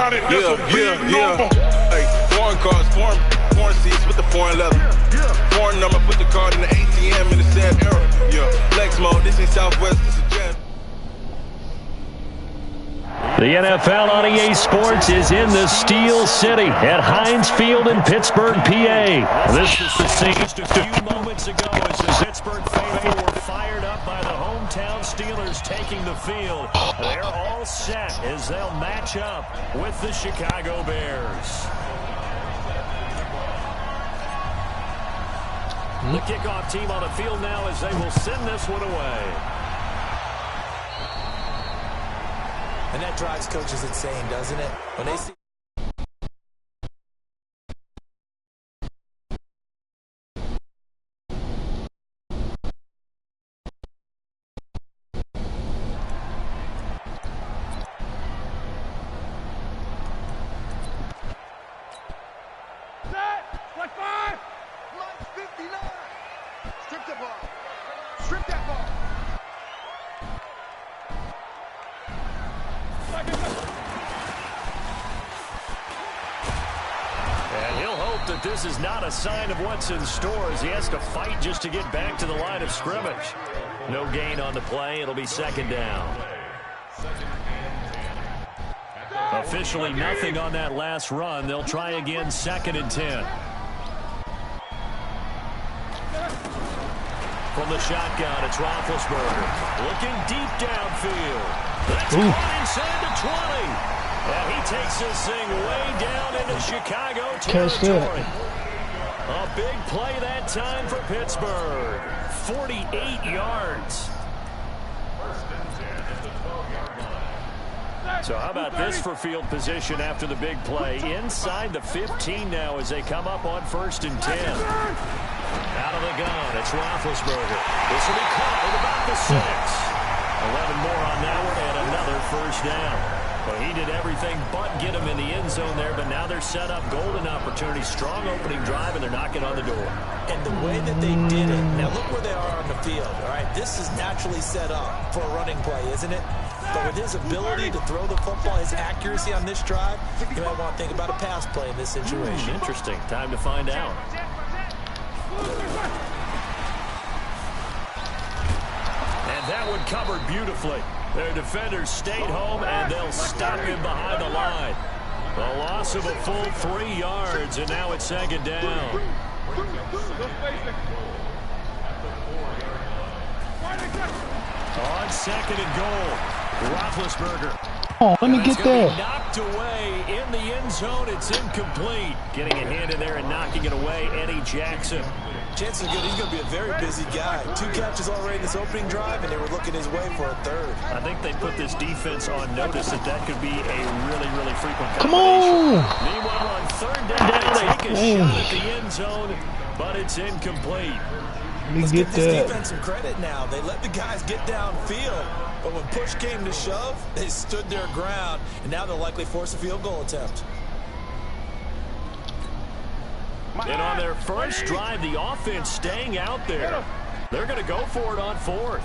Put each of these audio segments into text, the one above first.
Hey, foreign cars, foreign seats with the foreign leather. Foreign number, put the card in the ATM in the sad era. Yeah, flex mode, this ain't Southwest, this is Jet. The NFL on EA Sports is in the Steel City at Heinz Field in Pittsburgh, PA. This is the scene just a few moments ago as the Pittsburgh faithful were fired up by the hometown Steelers taking the field. They're all set as they'll match up with the Chicago Bears. The kickoff team on the field now as they will send this one away. And that drives coaches insane, doesn't it? When they see that this is not a sign of what's in store as he has to fight just to get back to the line of scrimmage. No gain on the play. It'll be second down. Officially nothing on that last run. They'll try again, 2nd and 10. From the shotgun, it's Roethlisberger. Looking deep downfield. That's caught inside the 20. And he takes this thing way down into Chicago territory. A big play that time for Pittsburgh. 48 yards. So how about this for field position after the big play? Inside the 15 now as they come up on 1st and 10. Out of the gun, it's Roethlisberger. This will be caught at about the 6. 11 more on that one and another first down. Well, he did everything but get him in the end zone there, but now they're set up golden opportunity. Strong opening drive, and they're knocking on the door. And the way that they did it, now look where they are on the field, all right? This is naturally set up for a running play, isn't it? But with his ability to throw the football, his accuracy on this drive, you might want to think about a pass play in this situation. Interesting. Time to find out. And that one covered beautifully. Their defenders stayed home, and they'll stop him behind the line. The loss of a full 3 yards, and now it's 2nd down. On 2nd and goal, Roethlisberger. Oh, let me get that. Knocked away in the end zone. It's incomplete. Getting a hand in there and knocking it away, Eddie Jackson. Chances are good he's going to be a very busy guy. 2 catches already in this opening drive, and they were looking his way for a 3rd. I think they put this defense on notice that could be a really frequent combination. Come on! Meanwhile, on 3rd down, they take a shot at the end zone, but it's incomplete. Let's give this defense some credit now. They let the guys get downfield, but when push came to shove, they stood their ground, and now they'll likely force a field goal attempt. And on their first drive, the offense staying out there. They're going to go for it on 4th.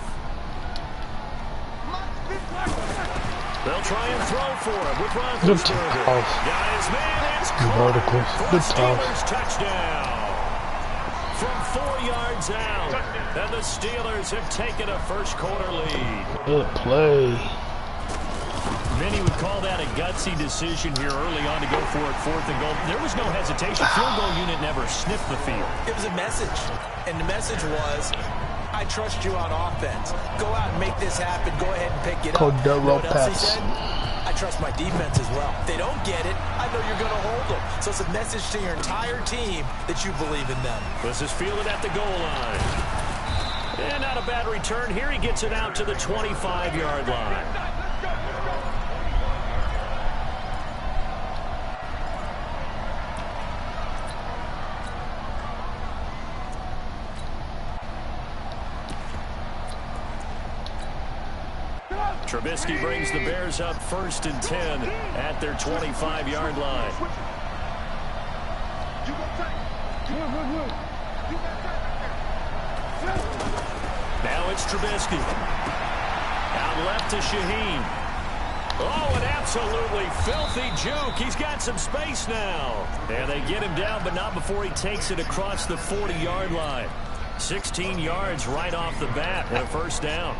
They'll try and throw for it with Roethlisberger. Got his man, it's caught for the Steelers touchdown. From 4 yards out, and the Steelers have taken a first-quarter lead. Good play. Many would call that a gutsy decision here early on to go for it 4th and goal. There was no hesitation. Field goal unit never sniffed the field. It was a message, and the message was, I trust you on offense. Go out and make this happen. Go ahead and pick it up. You know what else he said? I trust my defense as well. If they don't get it, I know you're going to hold them. So it's a message to your entire team that you believe in them. This is fielded at the goal line. And not a bad return. Here he gets it out to the 25-yard line. Trubisky brings the Bears up 1st and 10 at their 25-yard line. Now it's Trubisky. Out left to Shaheen. Oh, an absolutely filthy juke. He's got some space now. And they get him down, but not before he takes it across the 40-yard line. 16 yards right off the bat and a first down.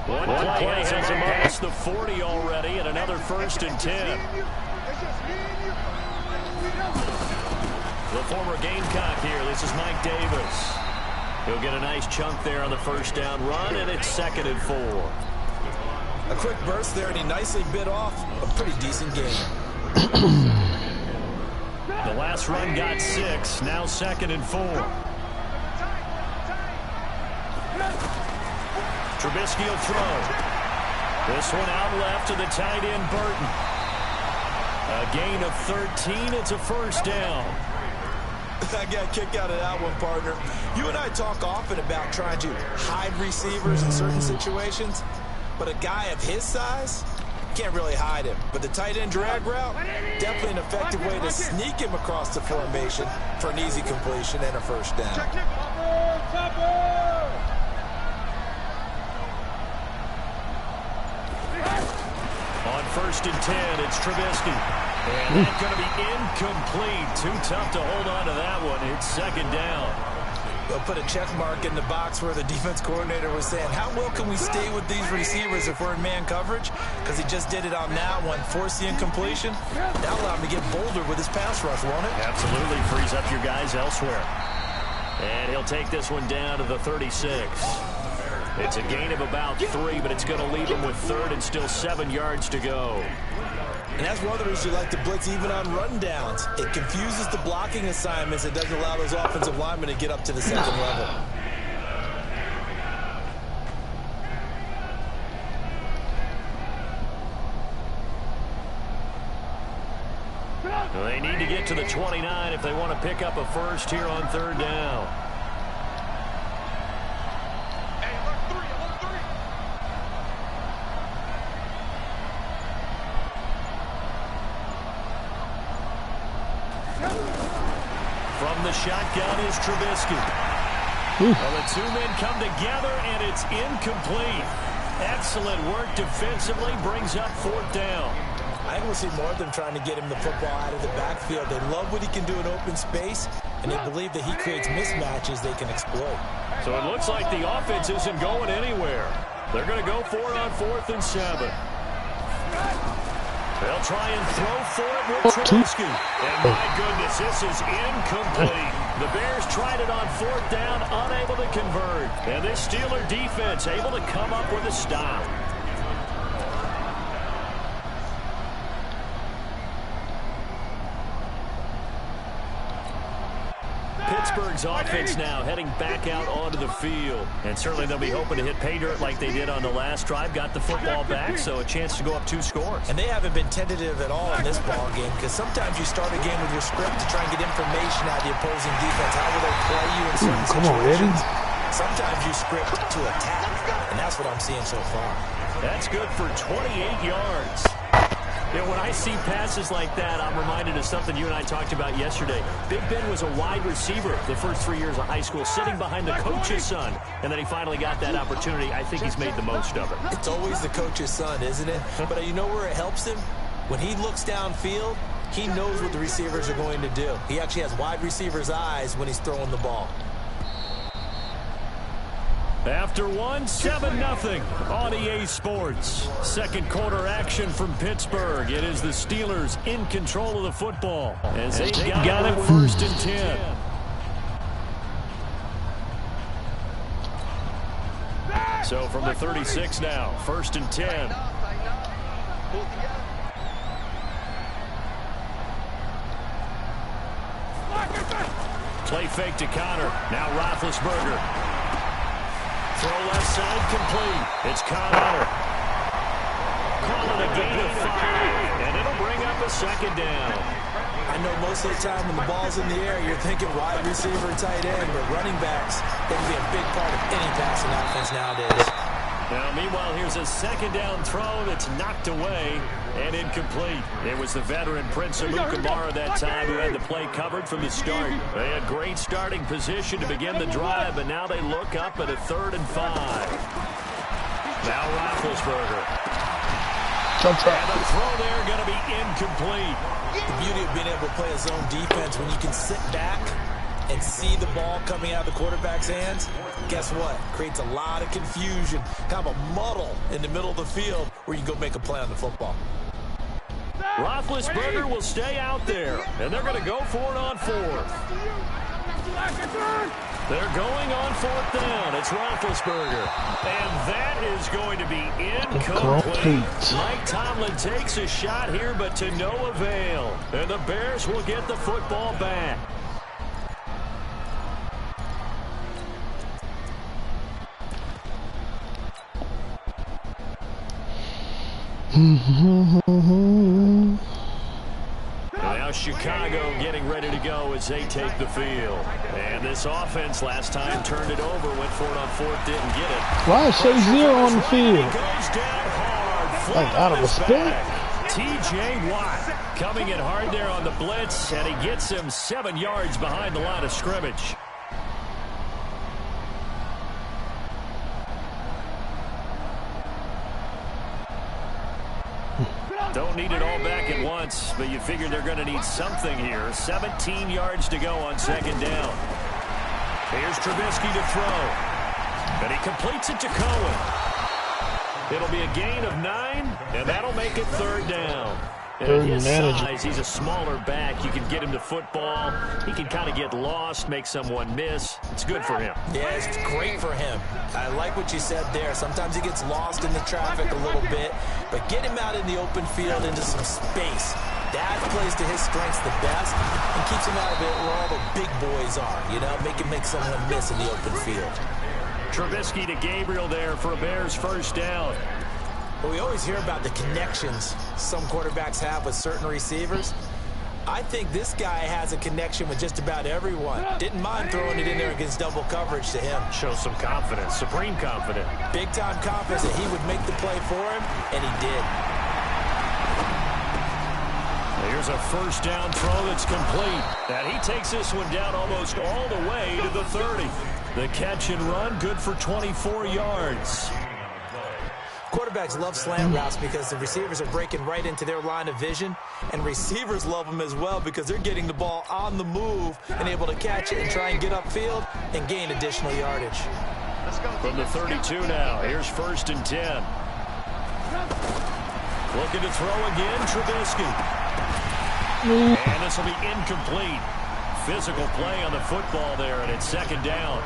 One play has him past the 40 already and another 1st and 10. The former Gamecock here. This is Mike Davis. He'll get a nice chunk there on the first down run, and it's 2nd and 4. A quick burst there, and he nicely bit off a pretty decent gain. The last run got 6, now 2nd and 4. Trubisky will throw. This one out left to the tight end, Burton. A gain of 13, it's a first down. I got a kick out of that one, partner. You and I talk often about trying to hide receivers in certain situations, but a guy of his size can't really hide him. But the tight end drag route, definitely an effective way to sneak him across the formation for an easy completion and a first down. On 1st and 10, it's Trubisky. And that's going to be incomplete. Too tough to hold on to that one. It's 2nd down. They'll put a check mark in the box where the defense coordinator was saying, how well can we stay with these receivers if we're in man coverage? Because he just did it on that one, forced the incompletion. That'll allow him to get bolder with his pass rush, won't it? Absolutely. Frees up your guys elsewhere. And he'll take this one down to the 36. It's a gain of about 3, but it's going to leave him with 3rd and still 7 yards to go. And that's one of the reasons you like to blitz even on run downs. It confuses the blocking assignments. It doesn't allow those offensive linemen to get up to the 2nd level. They need to get to the 29 if they want to pick up a first here on 3rd down. From the shotgun is Trubisky. Well, the 2 men come together, and it's incomplete. Excellent work defensively, brings up 4th down. I think we'll see more of them trying to get him the football out of the backfield. They love what he can do in open space, and they believe that he creates mismatches they can exploit. So it looks like the offense isn't going anywhere. They're going to go for it on 4th and 7. They'll try and throw for it with Trubisky. And my goodness, this is incomplete. The Bears tried it on 4th down, unable to convert. And this Steeler defense able to come up with a stop. Pittsburgh's offense now heading back out onto the field. And certainly they'll be hoping to hit pay dirt like they did on the last drive. Got the football back, so a chance to go up 2 scores. And they haven't been tentative at all in this ball game, because sometimes you start a game with your script to try and get information out of the opposing defense. How will they play you in certain situations? Sometimes you script to attack, and that's what I'm seeing so far. That's good for 28 yards. You know, when I see passes like that, I'm reminded of something you and I talked about yesterday. Big Ben was a wide receiver the first 3 years of high school, sitting behind the coach's son, and then he finally got that opportunity. I think he's made the most of it. It's always the coach's son, isn't it? But you know where it helps him? When he looks downfield, he knows what the receivers are going to do. He actually has wide receivers' eyes when he's throwing the ball. After 7-0 on EA Sports. Second quarter action from Pittsburgh. It is the Steelers in control of the football as they got it 1st and 10. So from the 36 now, 1st and 10. Play fake to Connor. Now Roethlisberger. Throw left side complete. It's Connor. Calling a gain of 5. And it'll bring up a 2nd down. I know most of the time when the ball's in the air, you're thinking wide receiver, tight end, but running backs, they can be a big part of any passing offense nowadays. Now, meanwhile, here's a second down throw that's knocked away and incomplete. It was the veteran Prince Amukamara that time who had the play covered from the start. They had great starting position to begin the drive, but now they look up at a 3rd and 5. Now Roethlisberger. And the throw there going to be incomplete. The beauty of being able to play a zone defense when you can sit back and see the ball coming out of the quarterback's hands, guess what? Creates a lot of confusion, kind of a muddle in the middle of the field where you can go make a play on the football. Roethlisberger will stay out there, and they're going to go for it on 4th. They're going on 4th down. It's Roethlisberger. And that is going to be incomplete. Mike Tomlin takes a shot here, but to no avail. And the Bears will get the football back. Now Chicago getting ready to go as they take the field. And this offense last time turned it over, went for it on 4th, didn't get it. Why is Shea 0 on the field? Goes down hard, like out of respect. T.J. Watt coming in hard there on the blitz, and he gets him 7 yards behind the line of scrimmage. Don't need it all back at once, but you figure they're going to need something here. 17 yards to go on 2nd down. Here's Trubisky to throw. And he completes it to Cohen. It'll be a gain of 9, and that'll make it 3rd down. And at his size, he's a smaller back. You can get him to football. He can kind of get lost, make someone miss. It's good for him. Yeah, it's great for him. I like what you said there. Sometimes he gets lost in the traffic a little bit, but get him out in the open field into some space. That plays to his strengths the best and keeps him out of it where all the big boys are, you know, make someone miss in the open field. Trubisky to Gabriel there for a Bears 1st down. Well, we always hear about the connections some quarterbacks have with certain receivers. I think this guy has a connection with just about everyone. Didn't mind throwing it in there against double coverage to him. Shows some confidence, supreme confidence. Big-time confidence that he would make the play for him, and he did. Here's a 1st down throw that's complete. And he takes this one down almost all the way to the 30. The catch and run, good for 24 yards. Quarterbacks love slant routes because the receivers are breaking right into their line of vision, and receivers love them as well because they're getting the ball on the move and able to catch it and try and get upfield and gain additional yardage. From the 32 now, here's 1st and 10. Looking to throw again, Trubisky. And this will be incomplete. Physical play on the football there, and it's 2nd down.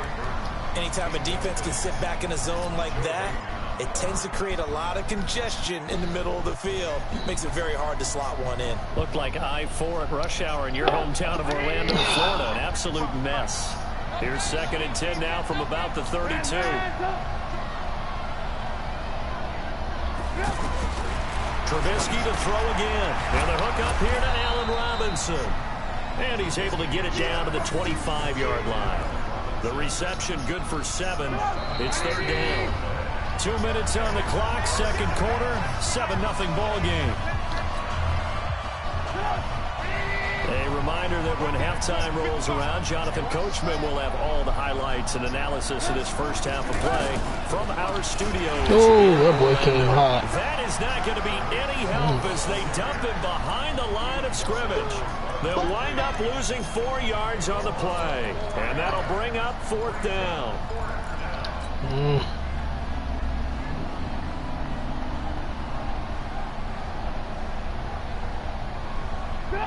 Anytime a defense can sit back in a zone like that, it tends to create a lot of congestion in the middle of the field. Makes it very hard to slot one in. Looked like I-4 at rush hour in your hometown of Orlando, Florida. An absolute mess. Here's 2nd and 10 now from about the 32. Trubisky to throw again. And the hook up here to Allen Robinson. And he's able to get it down to the 25-yard line. The reception good for 7. It's 3rd down. 2 minutes on the clock, 2nd quarter, 7-0 ball game. A reminder that when halftime rolls around, Jonathan Coachman will have all the highlights and analysis of this first half of play from our studios. Oh, that boy came hot. That is not going to be any help as they dump him behind the line of scrimmage. They'll wind up losing 4 yards on the play, and that'll bring up 4th down.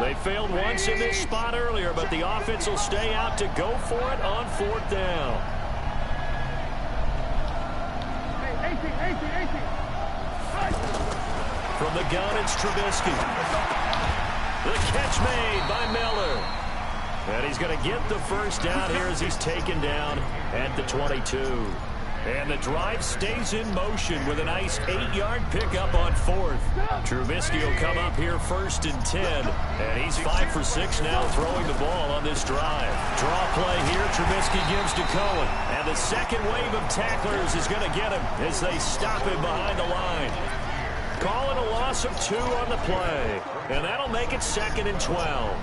They failed once in this spot earlier, but the offense will stay out to go for it on 4th down. From the gun, it's Trubisky. The catch made by Miller. And he's going to get the 1st down here as he's taken down at the 22. And the drive stays in motion with a nice 8-yard pickup on 4th. Trubisky will come up here 1st and 10. And he's 5 for 6 now throwing the ball on this drive. Draw play here. Trubisky gives to Cohen. And the second wave of tacklers is going to get him as they stop him behind the line. Calling a loss of 2 on the play. And that'll make it 2nd and 12.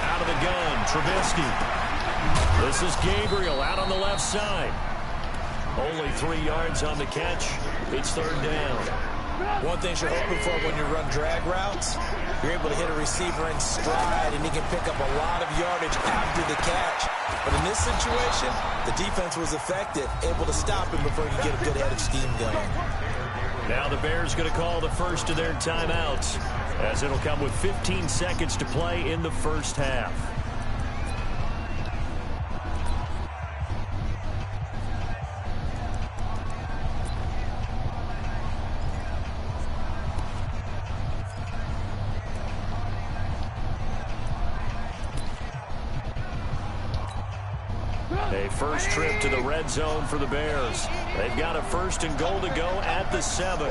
Out of the gun, Trubisky. This is Gabriel out on the left side. Only 3 yards on the catch. It's 3rd down. One thing you're hoping for when you run drag routes, you're able to hit a receiver in stride, and he can pick up a lot of yardage after the catch. But in this situation, the defense was effective, able to stop him before he could get a good head of steam going. Now the Bears going to call the first of their timeouts, as it'll come with 15 seconds to play in the first half. A first trip to the red zone for the Bears. They've got a 1st and goal to go at the 7.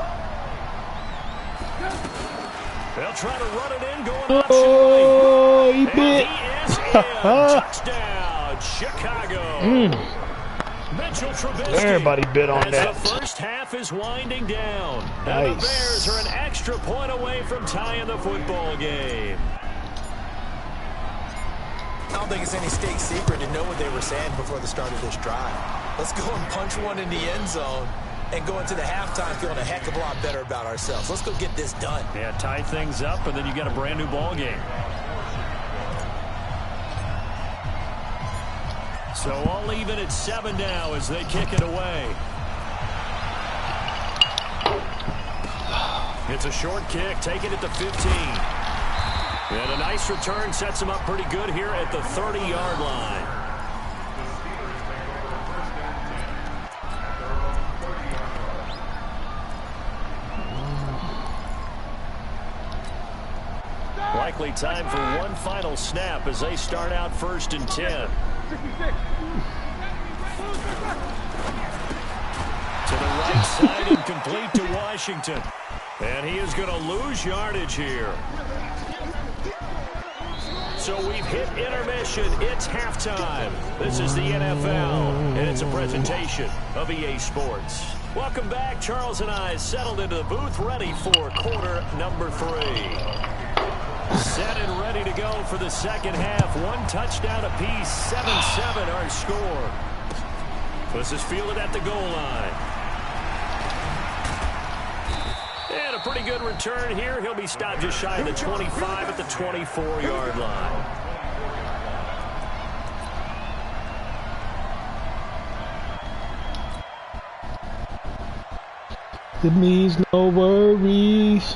They'll try to run it in, going option right. He bit. He is in. Touchdown, Chicago. Mitchell Trubisky. Everybody bit on as that. The first half is winding down. Nice. And the Bears are an extra point away from tying the football game. I don't think it's any state secret to know what they were saying before the start of this drive. Let's go and punch one in the end zone and go into the halftime feeling a heck of a lot better about ourselves. Let's go get this done. Yeah, tie things up, and then you got a brand new ball game. So all even at 7 now as they kick it away. It's a short kick, taken at the 15. And a nice return sets him up pretty good here at the 30-yard line. Likely time for one final snap as they start out 1st and 10. To the right side and complete to Washington. And he is going to lose yardage here. So we've hit intermission. It's halftime. This is the NFL, and it's a presentation of EA Sports. Welcome back. Charles and I settled into the booth, ready for quarter number 3. Set and ready to go for the second half. 1 touchdown apiece, 7-7 our score. This is fielded at the goal line. And a pretty good return here. He'll be stopped just shy of the 25 at the 24-yard line. It means no worries.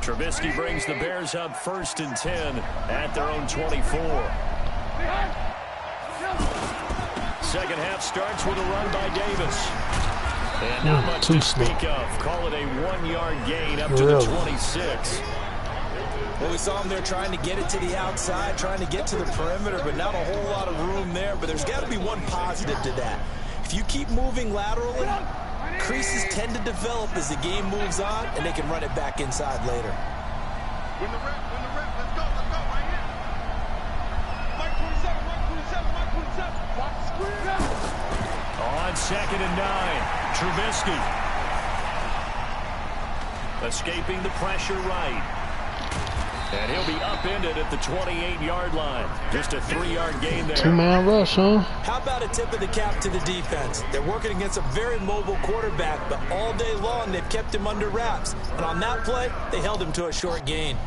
Trubisky brings the Bears up 1st and 10 at their own 24. Second half starts with a run by Davis. And not much to speak of. Call it a 1-yard gain up to the 26. Well, we saw him there trying to get it to the outside, trying to get to the perimeter, but not a whole lot of room there. But there's got to be one positive to that. If you keep moving laterally, creases tend to develop as the game moves on, and they can run it back inside later. Win the rep, let's go, right here. Mike 27, Mike 27. Watch the screen. On 2nd and 9, Trubisky. Escaping the pressure right. And he'll be upended at the 28-yard line. Just a 3-yard gain there. 2-man rush, huh? How about a tip of the cap to the defense? They're working against a very mobile quarterback, but all day long they've kept him under wraps. And on that play, they held him to a short gain.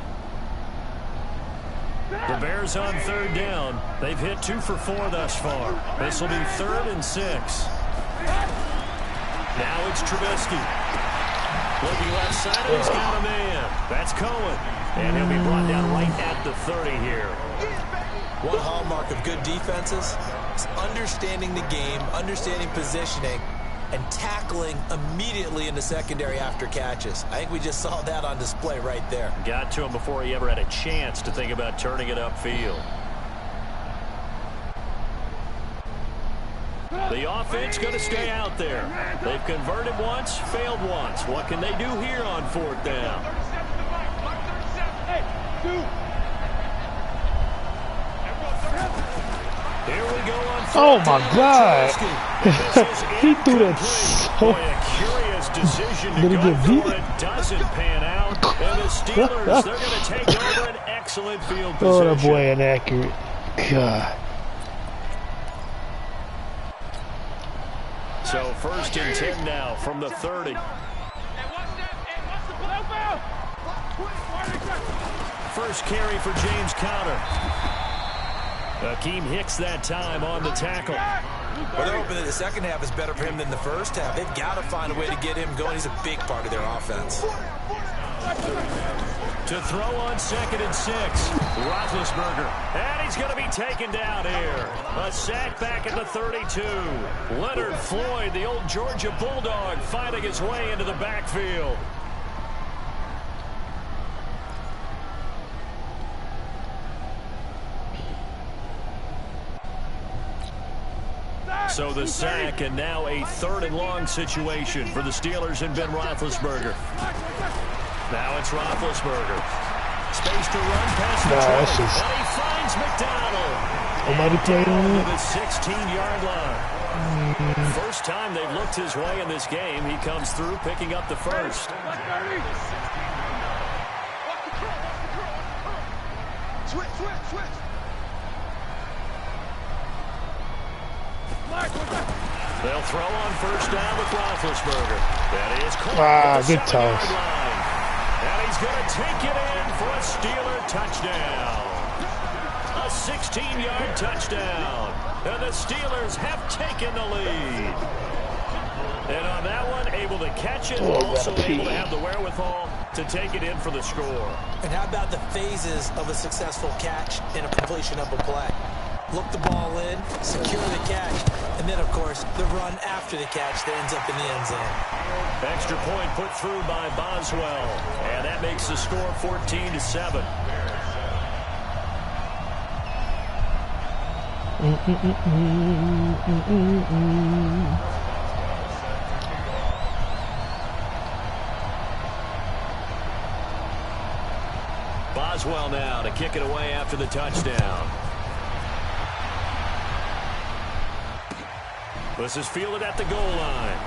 The Bears on 3rd down. They've hit 2 for 4 thus far. This will be 3rd and 6. Now it's Trubisky. Looking left side, and he's got a man. That's Cohen. And he'll be brought down right at the 30 here. One hallmark of good defenses is understanding the game, understanding positioning, and tackling immediately in the secondary after catches. I think we just saw that on display right there. Got to him before he ever had a chance to think about turning it upfield. The offense going to stay out there. They've converted once, failed once. What can they do here on 4th down? Here we go on 4th Oh my down. God! He threw that Boy, so. a curious decision to Did he go get beat? for it. Doesn't pan out. And the Steelers, they're going to take over an excellent field position. Oh, that boy inaccurate. God. So 1st and 10 now from the 30. First carry for James Conner. Akeem Hicks that time on the tackle. Well, they're hoping that the second half is better for him than the first half. They've got to find a way to get him going. He's a big part of their offense. To throw on 2nd and 6. Roethlisberger. And he's going to be taken down here. A sack back at the 32. Leonard Floyd, the old Georgia Bulldog, finding his way into the backfield. So the sack, and now a 3rd and long situation for the Steelers and Ben Roethlisberger. Now it's Roethlisberger. Space to run past the that's just... and he finds McDonald. Somebody played on To it. the 16-yard line. First time they've looked his way in this game. He comes through picking up the first. Switch. They'll throw on 1st down with Roethlisberger. That is caught. Good toss. And he's going to take it in for a Steeler touchdown. A 16-yard touchdown. And the Steelers have taken the lead. And on that one, able to catch it, also able to have the wherewithal to take it in for the score. And how about the phases of a successful catch and a completion of a play? Look the ball in, secure the catch, and then, of course, the run after the catch that ends up in the end zone. Extra point put through by Boswell, and that makes the score 14-7. Boswell now to kick it away after the touchdown. This is fielded at the goal line.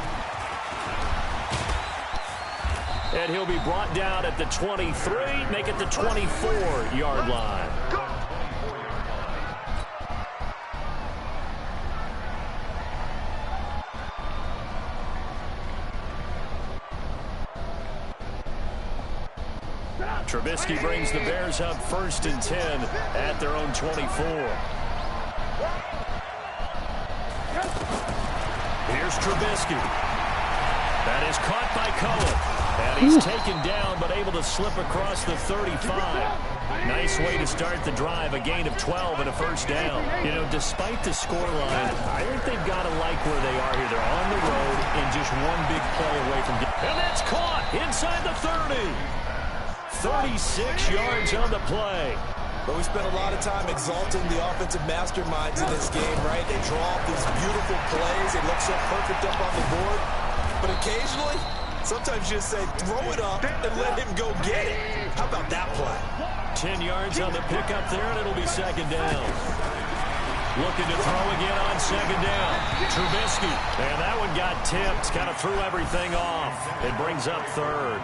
And he'll be brought down at the 23, make it the 24-yard line. Trubisky brings the Bears up 1st and 10 at their own 24. Here's Trubisky. That is caught by Cohen. And he's taken down, but able to slip across the 35. Nice way to start the drive. A gain of 12 and a 1st down. You know, despite the scoreline, I think they've got to like where they are here. They're on the road and just one big play away from getting. And that's caught inside the 30. 36 yards on the play. But we spent a lot of time exalting the offensive masterminds in this game, right? They draw up these beautiful plays. They look so perfect up on the board. But occasionally, sometimes you just say, throw it up and let him go get it. How about that play? 10 yards on the pickup there, and it'll be 2nd down. Looking to throw again on 2nd down. Trubisky. And that one got tipped. Kind of threw everything off. It brings up 3rd.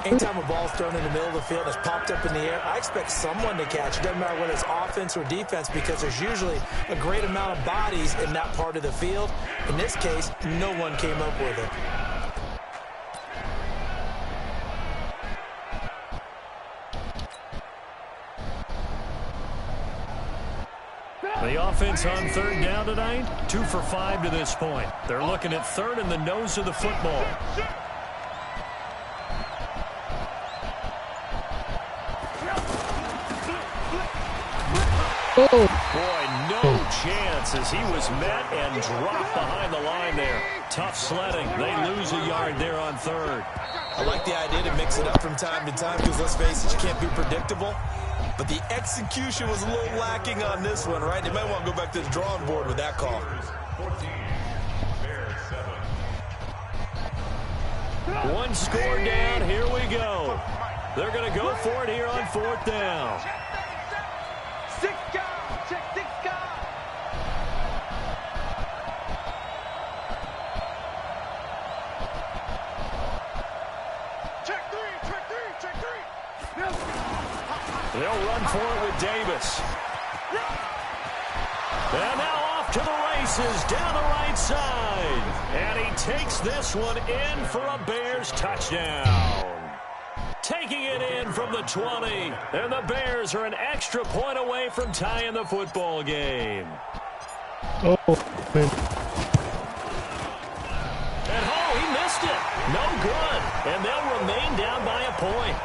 Anytime a ball's thrown in the middle of the field, it's popped up in the air, I expect someone to catch. It doesn't matter whether it's offense or defense, because there's usually a great amount of bodies in that part of the field. In this case, no one came up with it. The offense on 3rd down tonight, 2 for 5 to this point. They're looking at 3rd in the nose of the football. Oh. Boy, no chance chance as he was met and dropped behind the line there. Tough sledding. They lose a yard there on third. I like the idea to mix it up from time to time because, let's face it, you can't be predictable. But the execution was a little lacking on this one, right? They might want to go back to the drawing board with that call. 1 score down. Here we go. They're going to go for it here on 4th down. Check 6 guys. Check 3. They'll run for it with Davis. And now off to the races down the right side. And he takes this one in for a Bears touchdown. Taking it in from the 20. And the Bears are an extra point away from tying the football game. Oh, man. And he missed it. No good. And they'll remain down by a point.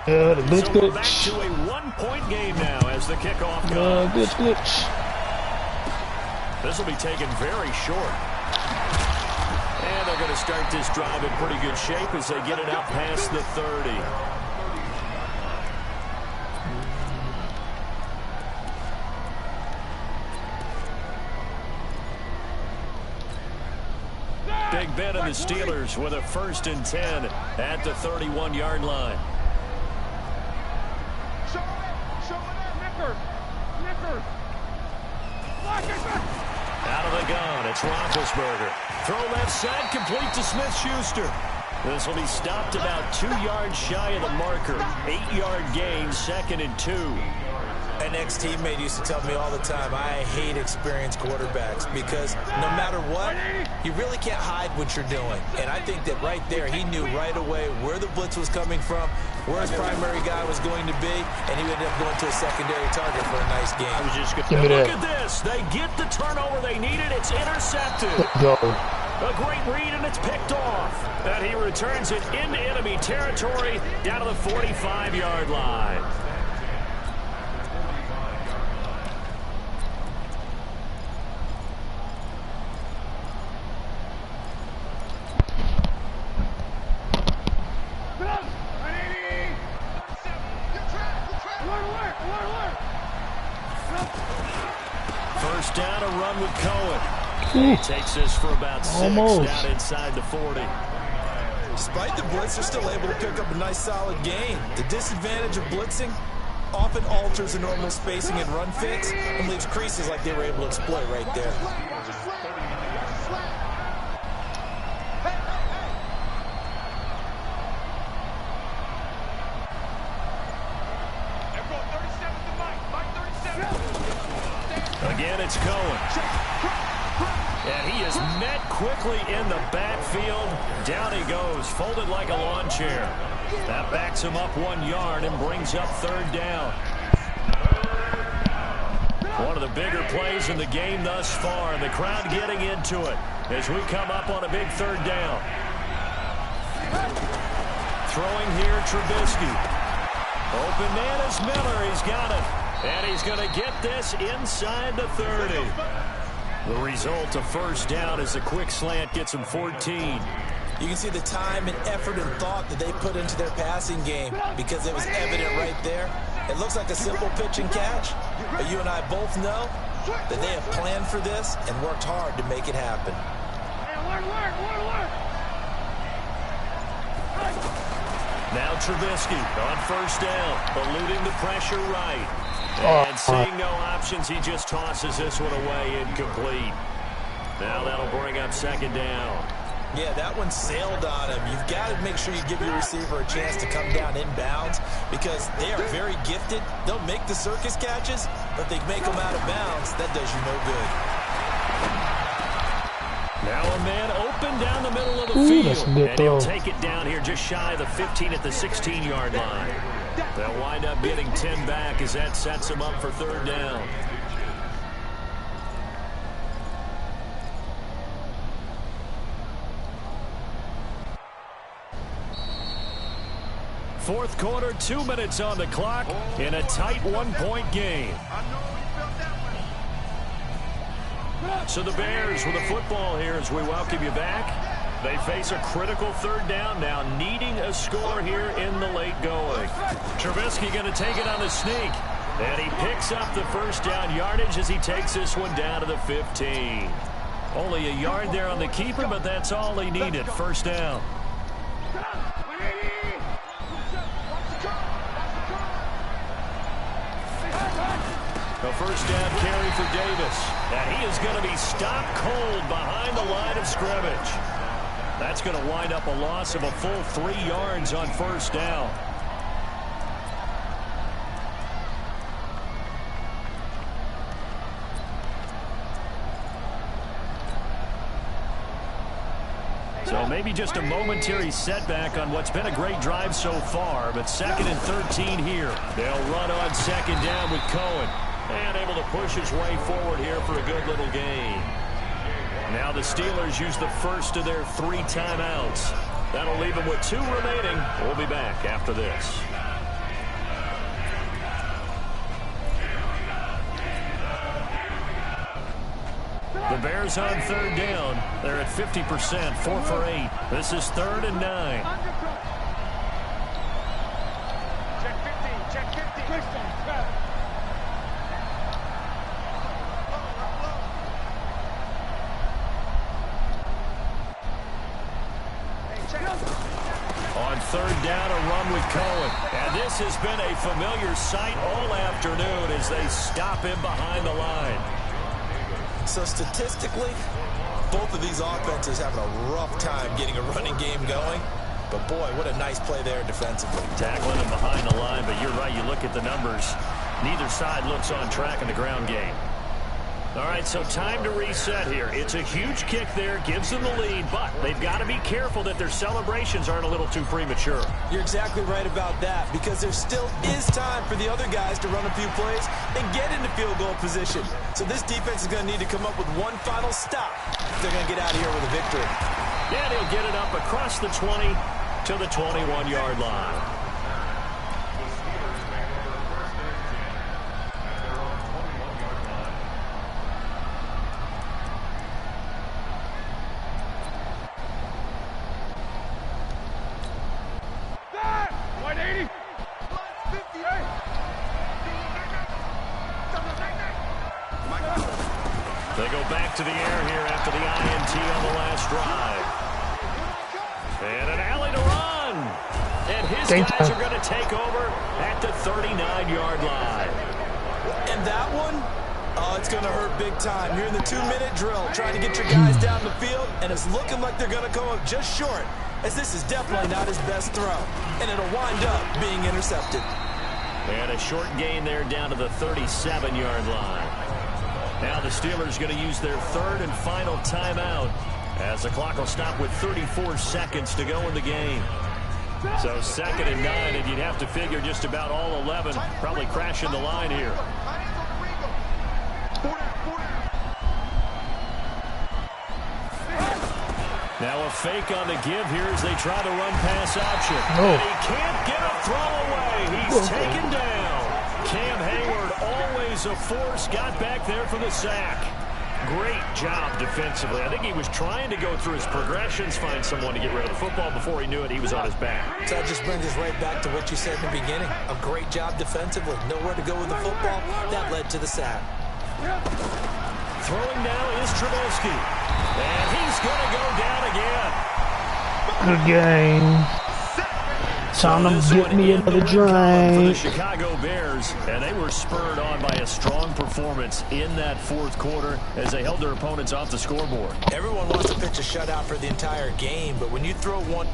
The glitch, So we're back to a 1-point game now as the kickoff comes. glitch. This will be taken very short. And they're going to start this drive in pretty good shape as they get it out past the 30. Big Ben and the Steelers with a 1st and 10 at the 31-yard line. Out of the gun, it's Roethlisberger. Throw left side, complete to Smith-Schuster. This will be stopped about 2 yards shy of the marker. 8-yard gain, 2nd and 2. An ex-teammate used to tell me all the time, I hate experienced quarterbacks because no matter what, you really can't hide what you're doing. And I think that right there, he knew right away where the blitz was coming from, where his primary guy was going to be, and he ended up going to a secondary target for a nice game. I was just going to look at this. They get the turnover they needed. It's intercepted. Go. A great read, and it's picked off. And he returns it into enemy territory down to the 45-yard line. First down, a run with Cohen. He takes this for about 6 down inside the 40. Despite the blitz, they're still able to pick up a nice solid gain. The disadvantage of blitzing often alters the normal spacing and run fits and leaves creases like they were able to exploit right there. Again, it's Cohen. And he is met quickly in the backfield. Down he goes, folded like a lawn chair. That backs him up 1 yard and brings up 3rd down. One of the bigger plays in the game thus far, and the crowd getting into it as we come up on a big 3rd down. Throwing here, Trubisky. Open man is Miller. He's got it. And he's going to get this inside the 30. The result of 1st down as a quick slant gets him 14. You can see the time and effort and thought that they put into their passing game because it was evident right there. It looks like a simple pitch and catch, but you and I both know that they have planned for this and worked hard to make it happen. Now Trubisky on 1st down, eluding the pressure right. And seeing no options, he just tosses this one away incomplete. Now that'll bring up 2nd down. Yeah, that one sailed on him. You've got to make sure you give your receiver a chance to come down inbounds because they are very gifted. They'll make the circus catches, but if they make them out of bounds, that does you no good. Now a man open down the middle of the field, and he'll take it down here just shy of the 15 at the 16-yard line. They'll wind up getting 10 back as that sets them up for 3rd down. Fourth quarter, 2 minutes on the clock in a tight 1-point game. So the Bears with the football here as we welcome you back. They face a critical third down now, needing a score here in the late going. Trubisky going to take it on the sneak. And he picks up the first down yardage as he takes this one down to the 15. Only a yard there on the keeper, but that's all he needed. First down. A first down carry for Davis. And he is going to be stopped cold behind the line of scrimmage. That's going to wind up a loss of a full 3 yards on first down. So maybe just a momentary setback on what's been a great drive so far, but 2nd and 13 here. They'll run on second down with Cohen. And able to push his way forward here for a good little gain. Now the Steelers use the first of their 3 timeouts. That'll leave them with 2 remaining. We'll be back after this. The Bears on third down. They're at 50%, 4 for 8. This is 3rd and 9. Check 50. On third down, a run with Cohen. And this has been a familiar sight all afternoon as they stop him behind the line. So statistically, both of these offenses having a rough time getting a running game going. But boy, what a nice play there defensively. Tackling him behind the line, but you're right, you look at the numbers. Neither side looks on track in the ground game. All right, so time to reset here. It's a huge kick there, gives them the lead, but they've got to be careful that their celebrations aren't a little too premature. You're exactly right about that, because there still is time for the other guys to run a few plays and get into field goal position. So this defense is going to need to come up with one final stop if they're going to get out of here with a victory. And he'll get it up across the 20 to the 21-yard line. They go back to the air here after the INT on the last drive. And an alley to run. And his guys are going to take over at the 39-yard line. And that one, oh, it's going to hurt big time. You're in the 2-minute drill trying to get your guys down the field, and it's looking like they're going to come up just short, as this is definitely not his best throw. And it'll wind up being intercepted. And a short gain there down to the 37-yard line. Now the Steelers going to use their 3rd and final timeout as the clock will stop with 34 seconds to go in the game. So 2nd and 9, and you'd have to figure just about all 11 probably crashing the line here. Now a fake on the give here as they try to run pass option. And he can't get a throw away. He's taken down. Cam Hayward, always a force, got back there for the sack. Great job defensively. I think he was trying to go through his progressions, find someone to get rid of the football. Before he knew it, he was on his back. So that just brings us right back to what you said in the beginning. A great job defensively. Nowhere to go with the football. That led to the sack. Throwing now is Trubisky. And he's going to go down again. Good game. Time to get me another drink. For the Chicago Bears, and they were spurred on by a strong performance in that 4th quarter as they held their opponents off the scoreboard. Everyone wants to pitch a shutout for the entire game, but when you throw one